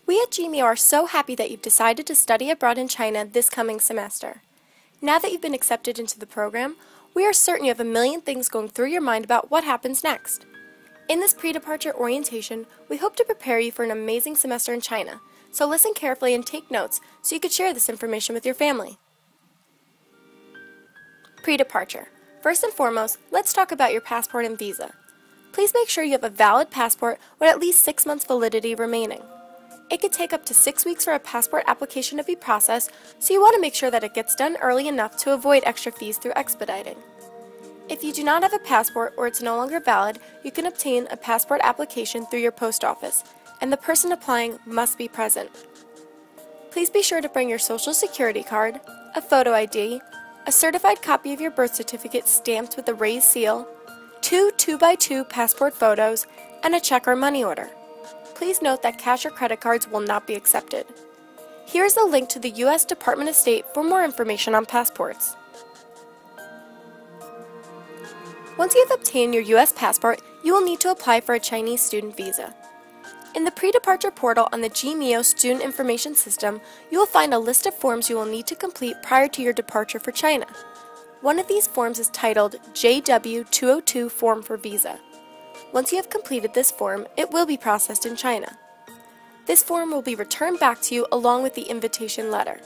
We at g-MEO are so happy that you've decided to study abroad in China this coming semester. Now that you've been accepted into the program, we are certain you have a million things going through your mind about what happens next. In this pre-departure orientation, we hope to prepare you for an amazing semester in China, so listen carefully and take notes so you can share this information with your family. Pre-departure. First and foremost, let's talk about your passport and visa. Please make sure you have a valid passport with at least 6 months validity remaining. It could take up to 6 weeks for a passport application to be processed, so you want to make sure that it gets done early enough to avoid extra fees through expediting. If you do not have a passport or it's no longer valid, you can obtain a passport application through your post office, and the person applying must be present. Please be sure to bring your social security card, a photo ID, a certified copy of your birth certificate stamped with a raised seal, 2 2x2 passport photos, and a check or money order. Please note that cash or credit cards will not be accepted. Here is a link to the U.S. Department of State for more information on passports. Once you have obtained your U.S. passport, you will need to apply for a Chinese student visa. In the pre-departure portal on the g-MEO Student Information System, you will find a list of forms you will need to complete prior to your departure for China. One of these forms is titled JW202 Form for Visa. Once you have completed this form, it will be processed in China. This form will be returned back to you along with the invitation letter.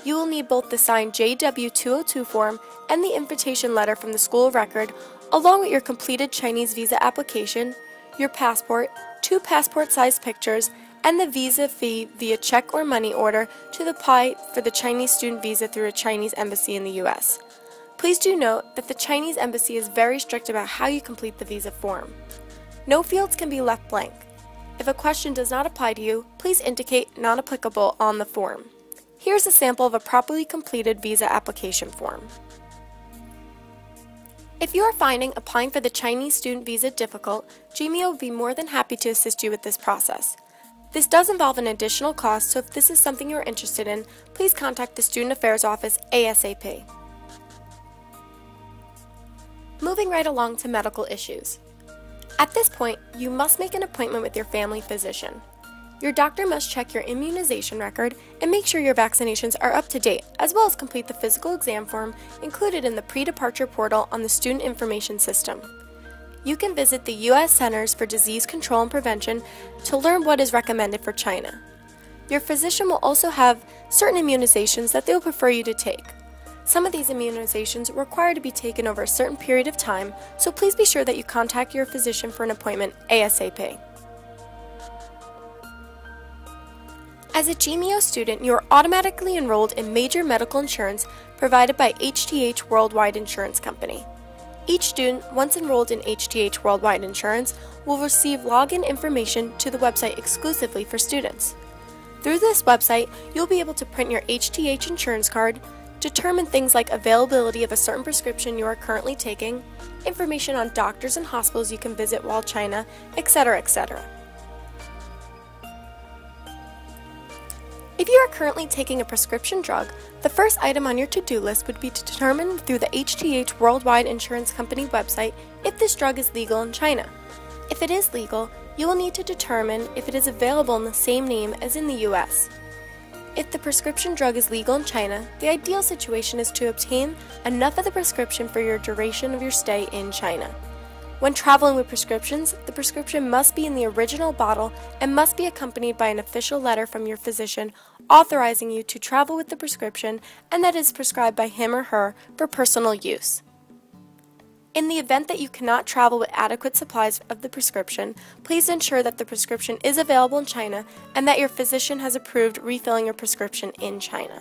You will need both the signed JW202 form and the invitation letter from the school of record, along with your completed Chinese visa application, your passport, 2 passport-sized pictures, and the visa fee via check or money order to apply for the Chinese student visa through a Chinese embassy in the U.S. Please do note that the Chinese embassy is very strict about how you complete the visa form. No fields can be left blank. If a question does not apply to you, please indicate not applicable on the form. Here's a sample of a properly completed visa application form. If you are finding applying for the Chinese student visa difficult, g-MEO will be more than happy to assist you with this process. This does involve an additional cost, so if this is something you are interested in, please contact the Student Affairs Office ASAP. Moving right along to medical issues. At this point, you must make an appointment with your family physician. Your doctor must check your immunization record and make sure your vaccinations are up to date, as well as complete the physical exam form included in the pre-departure portal on the Student Information System. You can visit the U.S. Centers for Disease Control and Prevention to learn what is recommended for China. Your physician will also have certain immunizations that they will prefer you to take. Some of these immunizations require to be taken over a certain period of time, so please be sure that you contact your physician for an appointment ASAP. As a g-MEO student, you are automatically enrolled in major medical insurance provided by HTH Worldwide Insurance Company. Each student, once enrolled in HTH Worldwide Insurance, will receive login information to the website exclusively for students. Through this website, you'll be able to print your HTH insurance card, determine things like availability of a certain prescription you are currently taking, information on doctors and hospitals you can visit while China, etc., etc. If you are currently taking a prescription drug, the first item on your to-do list would be to determine through the HTH Worldwide Insurance Company website if this drug is legal in China. If it is legal, you will need to determine if it is available in the same name as in the US. If the prescription drug is legal in China, the ideal situation is to obtain enough of the prescription for your duration of your stay in China. When traveling with prescriptions, the prescription must be in the original bottle and must be accompanied by an official letter from your physician authorizing you to travel with the prescription and that is prescribed by him or her for personal use. In the event that you cannot travel with adequate supplies of the prescription, please ensure that the prescription is available in China and that your physician has approved refilling your prescription in China.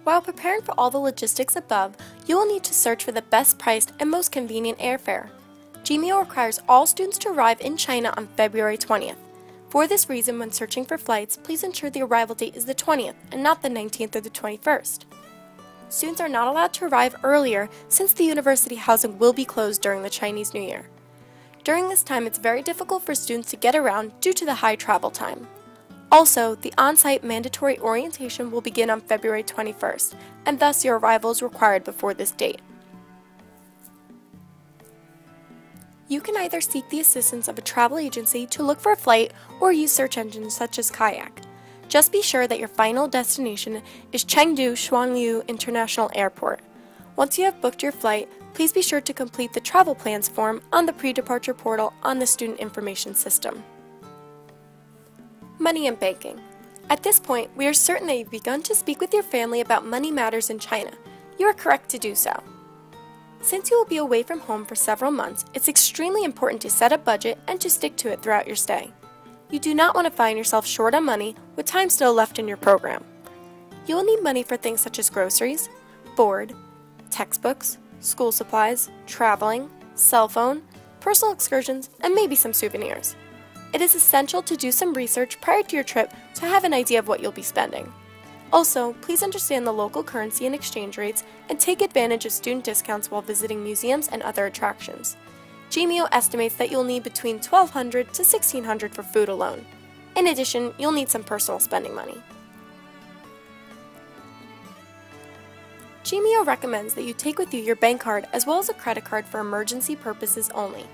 While preparing for all the logistics above, you will need to search for the best priced and most convenient airfare. g-MEO requires all students to arrive in China on February 20th. For this reason, when searching for flights, please ensure the arrival date is the 20th and not the 19th or the 21st. Students are not allowed to arrive earlier since the university housing will be closed during the Chinese New Year. During this time, it's very difficult for students to get around due to the high travel time. Also, the on-site mandatory orientation will begin on February 21st, and thus your arrival is required before this date. You can either seek the assistance of a travel agency to look for a flight or use search engines such as Kayak. Just be sure that your final destination is Chengdu Xuanliu International Airport. Once you have booked your flight, please be sure to complete the travel plans form on the pre-departure portal on the Student Information System. Money and banking. At this point, we are certain that you've begun to speak with your family about money matters in China. You are correct to do so. Since you will be away from home for several months, it's extremely important to set a budget and to stick to it throughout your stay. You do not want to find yourself short on money with time still left in your program. You will need money for things such as groceries, board, textbooks, school supplies, traveling, cell phone, personal excursions, and maybe some souvenirs. It is essential to do some research prior to your trip to have an idea of what you'll be spending. Also, please understand the local currency and exchange rates and take advantage of student discounts while visiting museums and other attractions. g-MEO estimates that you'll need between $1,200 to $1,600 for food alone. In addition, you'll need some personal spending money. g-MEO recommends that you take with you your bank card as well as a credit card for emergency purposes only.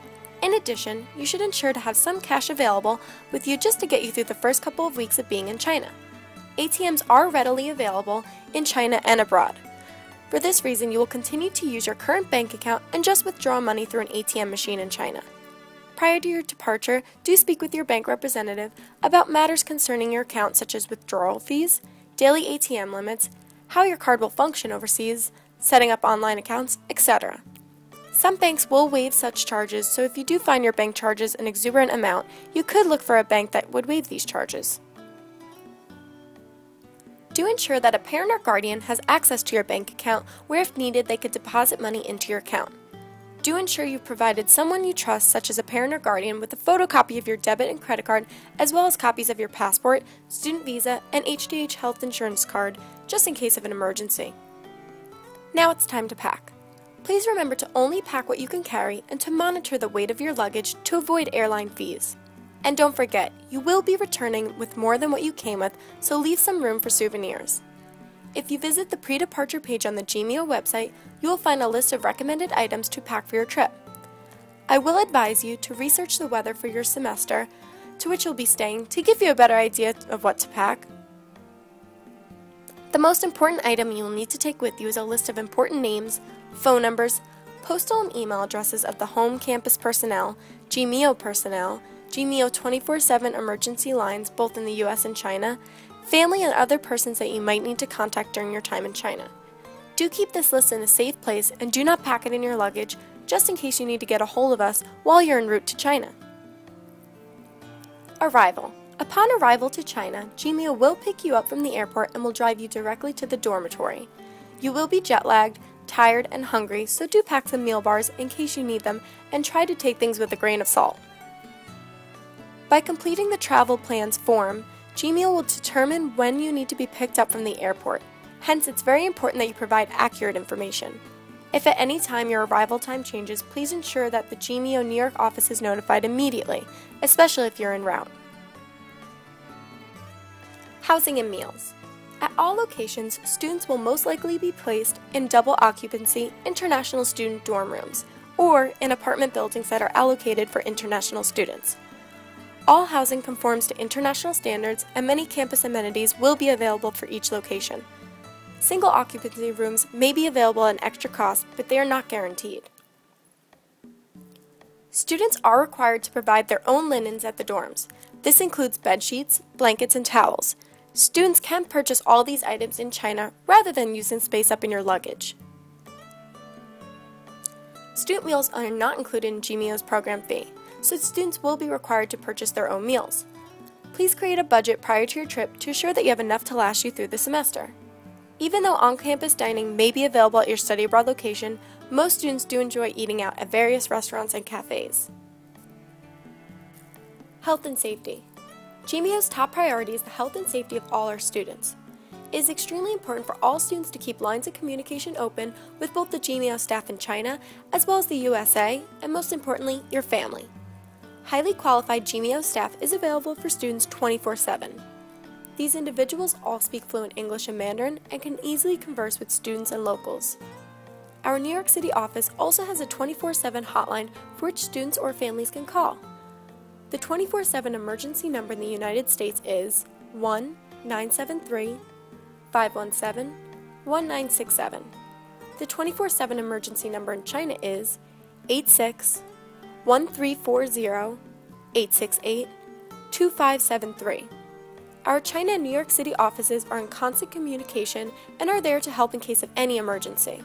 In addition, you should ensure to have some cash available with you just to get you through the first couple of weeks of being in China. ATMs are readily available in China and abroad. For this reason, you will continue to use your current bank account and just withdraw money through an ATM machine in China. Prior to your departure, do speak with your bank representative about matters concerning your account such as withdrawal fees, daily ATM limits, how your card will function overseas, setting up online accounts, etc. Some banks will waive such charges, so if you do find your bank charges an exuberant amount, you could look for a bank that would waive these charges. Do ensure that a parent or guardian has access to your bank account where if needed they could deposit money into your account. Do ensure you've provided someone you trust such as a parent or guardian with a photocopy of your debit and credit card as well as copies of your passport, student visa, and HDH health insurance card just in case of an emergency. Now it's time to pack. Please remember to only pack what you can carry and to monitor the weight of your luggage to avoid airline fees. And don't forget, you will be returning with more than what you came with, so leave some room for souvenirs. If you visit the pre-departure page on the g-MEO website, you will find a list of recommended items to pack for your trip. I will advise you to research the weather for your semester to which you'll be staying to give you a better idea of what to pack. The most important item you will need to take with you is a list of important names, phone numbers, postal and email addresses of the home campus personnel, g-MEO personnel, g-MEO 24/7 emergency lines both in the US and China, family and other persons that you might need to contact during your time in China. Do keep this list in a safe place and do not pack it in your luggage just in case you need to get a hold of us while you're en route to China. Arrival. Upon arrival to China, g-MEO will pick you up from the airport and will drive you directly to the dormitory. You will be jet-lagged, tired, and hungry, so do pack some meal bars in case you need them and try to take things with a grain of salt. By completing the travel plans form, g-MEO will determine when you need to be picked up from the airport. Hence, it's very important that you provide accurate information. If at any time your arrival time changes, please ensure that the g-MEO New York office is notified immediately, especially if you're en route. Housing and meals. At all locations, students will most likely be placed in double occupancy international student dorm rooms, or in apartment buildings that are allocated for international students. All housing conforms to international standards and many campus amenities will be available for each location. Single occupancy rooms may be available at an extra cost, but they are not guaranteed. Students are required to provide their own linens at the dorms. This includes bed sheets, blankets, and towels. Students can purchase all these items in China rather than using space up in your luggage. Student meals are not included in g-MEO's program fee, so students will be required to purchase their own meals. Please create a budget prior to your trip to ensure that you have enough to last you through the semester. Even though on-campus dining may be available at your study abroad location, most students do enjoy eating out at various restaurants and cafes. Health and safety. g-MEO's top priority is the health and safety of all our students. It is extremely important for all students to keep lines of communication open with both the g-MEO staff in China as well as the USA, and most importantly, your family. Highly qualified g-MEO staff is available for students 24/7. These individuals all speak fluent English and Mandarin and can easily converse with students and locals. Our New York City office also has a 24/7 hotline for which students or families can call. The 24/7 emergency number in the United States is 1-973-517-1967. The 24/7 emergency number in China is 86-1340-868-2573. Our China and New York City offices are in constant communication and are there to help in case of any emergency.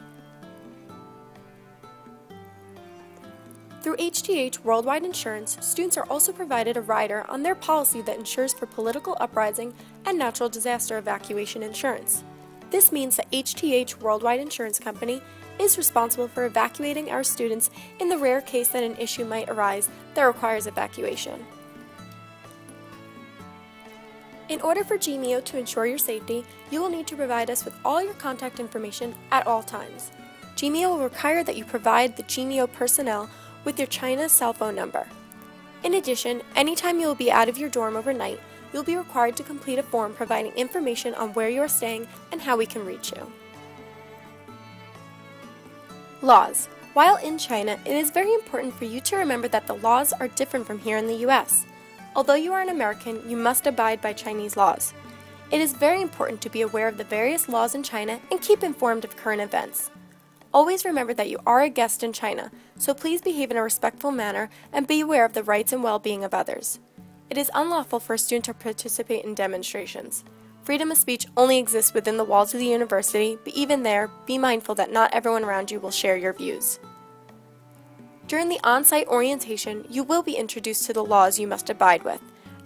Through HTH Worldwide Insurance, students are also provided a rider on their policy that insures for political uprising and natural disaster evacuation insurance. This means that HTH Worldwide Insurance Company is responsible for evacuating our students in the rare case that an issue might arise that requires evacuation. In order for g-MEO to ensure your safety, you will need to provide us with all your contact information at all times. g-MEO will require that you provide the g-MEO personnel with your China cell phone number. In addition, anytime you will be out of your dorm overnight, you'll be required to complete a form providing information on where you are staying and how we can reach you. Laws. While in China, it is very important for you to remember that the laws are different from here in the US. Although you are an American, you must abide by Chinese laws. It is very important to be aware of the various laws in China and keep informed of current events. Always remember that you are a guest in China, so please behave in a respectful manner and be aware of the rights and well-being of others. It is unlawful for a student to participate in demonstrations. Freedom of speech only exists within the walls of the university, but even there, be mindful that not everyone around you will share your views. During the on-site orientation, you will be introduced to the laws you must abide with.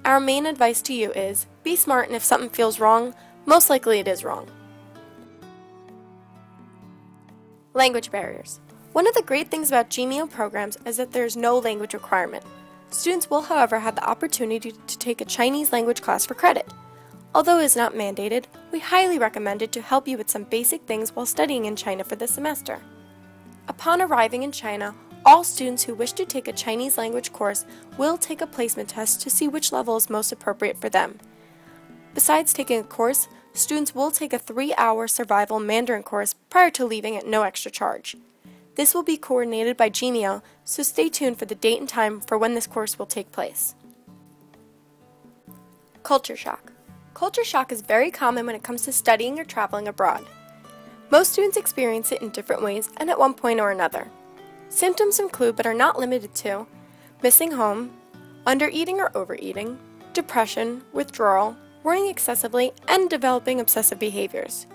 Our main advice to you is, be smart, and if something feels wrong, most likely it is wrong. Language barriers. One of the great things about g-MEO programs is that there is no language requirement. Students will, however, have the opportunity to take a Chinese language class for credit. Although it is not mandated, we highly recommend it to help you with some basic things while studying in China for the semester. Upon arriving in China, all students who wish to take a Chinese language course will take a placement test to see which level is most appropriate for them. Besides taking a course, students will take a 3-hour survival Mandarin course prior to leaving at no extra charge. This will be coordinated by g-MEO, so stay tuned for the date and time for when this course will take place. Culture shock. Culture shock is very common when it comes to studying or traveling abroad. Most students experience it in different ways and at one point or another. Symptoms include, but are not limited to, missing home, undereating or overeating, depression, withdrawal, worrying excessively, and developing obsessive behaviors.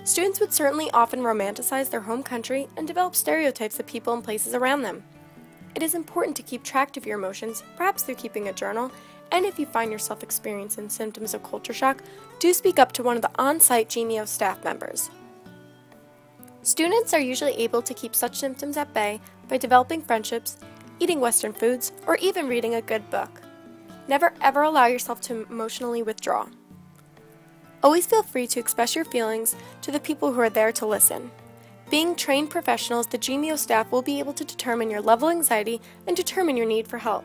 Students would certainly often romanticize their home country and develop stereotypes of people and places around them. It is important to keep track of your emotions, perhaps through keeping a journal, and if you find yourself experiencing symptoms of culture shock, do speak up to one of the on-site g-MEO staff members. Students are usually able to keep such symptoms at bay by developing friendships, eating Western foods, or even reading a good book. Never ever allow yourself to emotionally withdraw. Always feel free to express your feelings to the people who are there to listen. Being trained professionals, the g-MEO staff will be able to determine your level of anxiety and determine your need for help.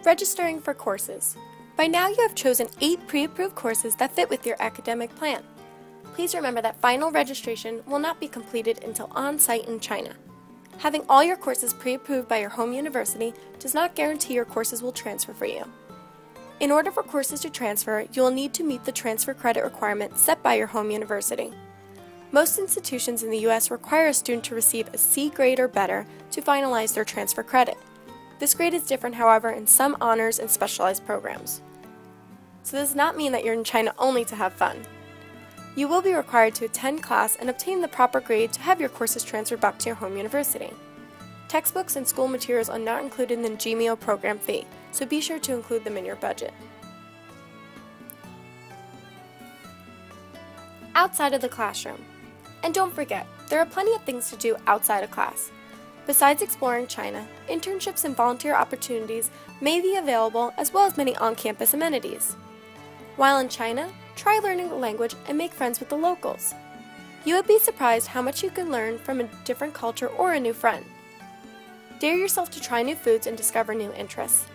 Registering for courses. By now you have chosen 8 pre-approved courses that fit with your academic plan. Please remember that final registration will not be completed until on-site in China. Having all your courses pre-approved by your home university does not guarantee your courses will transfer for you. In order for courses to transfer, you will need to meet the transfer credit requirement set by your home university. Most institutions in the U.S. require a student to receive a C grade or better to finalize their transfer credit. This grade is different, however, in some honors and specialized programs. So this does not mean that you're in China only to have fun. You will be required to attend class and obtain the proper grade to have your courses transferred back to your home university. Textbooks and school materials are not included in the g-MEO program fee, so be sure to include them in your budget. Outside of the classroom. And don't forget, there are plenty of things to do outside of class. Besides exploring China, internships and volunteer opportunities may be available as well as many on-campus amenities. While in China, try learning the language and make friends with the locals. You would be surprised how much you can learn from a different culture or a new friend. Dare yourself to try new foods and discover new interests.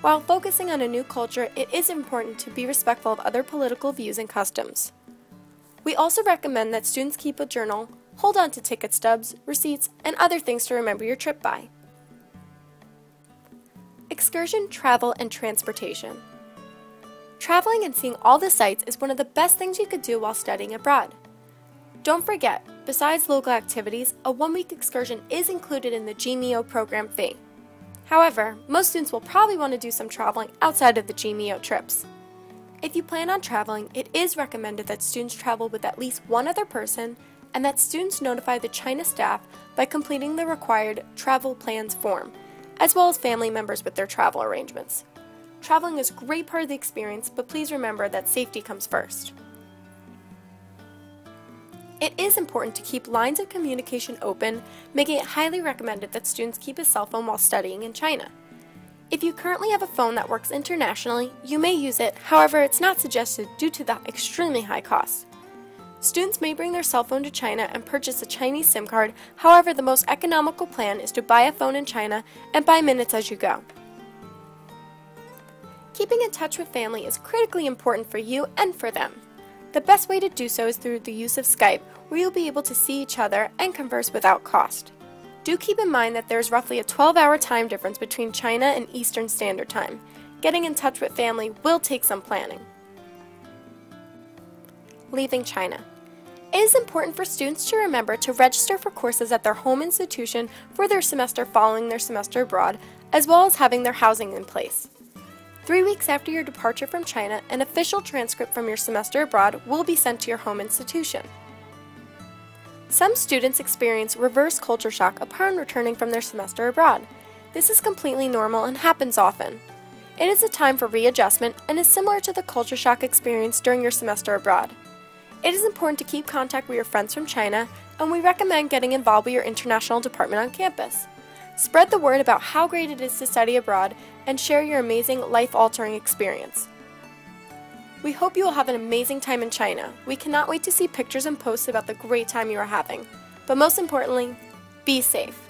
While focusing on a new culture, it is important to be respectful of other political views and customs. We also recommend that students keep a journal, hold on to ticket stubs, receipts, and other things to remember your trip by. Excursion, travel, and transportation. Traveling and seeing all the sights is one of the best things you could do while studying abroad. Don't forget, besides local activities, a one-week excursion is included in the g-MEO program fee. However, most students will probably want to do some traveling outside of the g-MEO trips. If you plan on traveling, it is recommended that students travel with at least one other person and that students notify the China staff by completing the required travel plans form, as well as family members with their travel arrangements. Traveling is a great part of the experience, but please remember that safety comes first. It is important to keep lines of communication open, making it highly recommended that students keep a cell phone while studying in China. If you currently have a phone that works internationally, you may use it, however, it's not suggested due to the extremely high cost. Students may bring their cell phone to China and purchase a Chinese SIM card, however, the most economical plan is to buy a phone in China and buy minutes as you go. Keeping in touch with family is critically important for you and for them. The best way to do so is through the use of Skype, where you'll be able to see each other and converse without cost. Do keep in mind that there is roughly a 12-hour time difference between China and Eastern Standard Time. Getting in touch with family will take some planning. Leaving China. It is important for students to remember to register for courses at their home institution for their semester following their semester abroad, as well as having their housing in place. 3 weeks after your departure from China, an official transcript from your semester abroad will be sent to your home institution. Some students experience reverse culture shock upon returning from their semester abroad. This is completely normal and happens often. It is a time for readjustment and is similar to the culture shock experience during your semester abroad. It is important to keep contact with your friends from China, and we recommend getting involved with your international department on campus. Spread the word about how great it is to study abroad and share your amazing, life-altering experience. We hope you will have an amazing time in China. We cannot wait to see pictures and posts about the great time you are having. But most importantly, be safe.